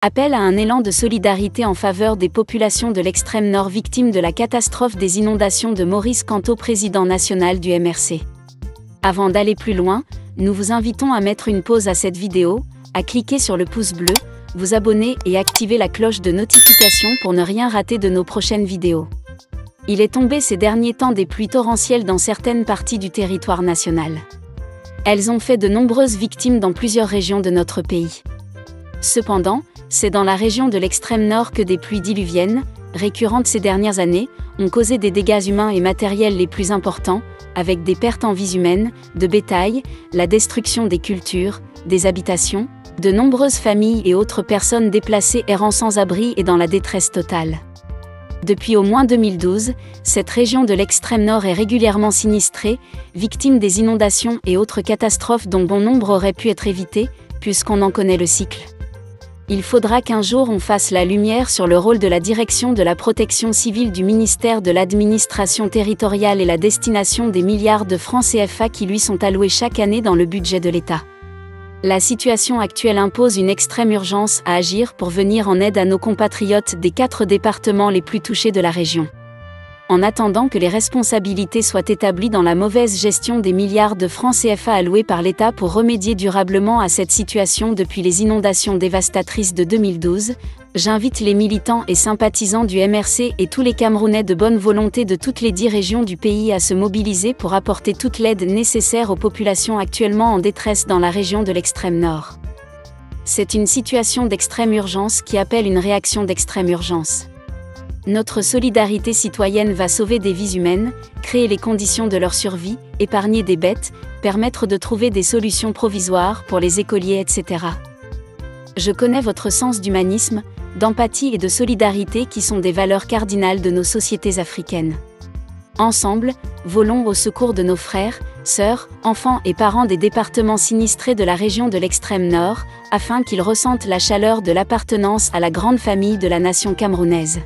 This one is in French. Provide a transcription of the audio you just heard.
appelle à un élan de solidarité en faveur des populations de l'extrême nord victimes de la catastrophe des inondations de Maurice Kamto, président national du MRC. Avant d'aller plus loin, nous vous invitons à mettre une pause à cette vidéo, à cliquer sur le pouce bleu, vous abonner et activer la cloche de notification pour ne rien rater de nos prochaines vidéos. Il est tombé ces derniers temps des pluies torrentielles dans certaines parties du territoire national. Elles ont fait de nombreuses victimes dans plusieurs régions de notre pays. Cependant, c'est dans la région de l'extrême nord que des pluies diluviennes, récurrentes ces dernières années, ont causé des dégâts humains et matériels les plus importants, avec des pertes en vies humaines, de bétail, la destruction des cultures, des habitations, de nombreuses familles et autres personnes déplacées errant sans abri et dans la détresse totale. Depuis au moins 2012, cette région de l'extrême nord est régulièrement sinistrée, victime des inondations et autres catastrophes dont bon nombre auraient pu être évitées, puisqu'on en connaît le cycle. Il faudra qu'un jour on fasse la lumière sur le rôle de la direction de la protection civile du ministère de l'administration territoriale et la destination des milliards de francs CFA qui lui sont alloués chaque année dans le budget de l'État. La situation actuelle impose une extrême urgence à agir pour venir en aide à nos compatriotes des 4 départements les plus touchés de la région. En attendant que les responsabilités soient établies dans la mauvaise gestion des milliards de francs CFA alloués par l'État pour remédier durablement à cette situation depuis les inondations dévastatrices de 2012, j'invite les militants et sympathisants du MRC et tous les Camerounais de bonne volonté de toutes les 10 régions du pays à se mobiliser pour apporter toute l'aide nécessaire aux populations actuellement en détresse dans la région de l'extrême nord. C'est une situation d'extrême urgence qui appelle une réaction d'extrême urgence. Notre solidarité citoyenne va sauver des vies humaines, créer les conditions de leur survie, épargner des bêtes, permettre de trouver des solutions provisoires pour les écoliers, etc. Je connais votre sens d'humanisme, d'empathie et de solidarité qui sont des valeurs cardinales de nos sociétés africaines. Ensemble, volons au secours de nos frères, sœurs, enfants et parents des départements sinistrés de la région de l'extrême nord, afin qu'ils ressentent la chaleur de l'appartenance à la grande famille de la nation camerounaise.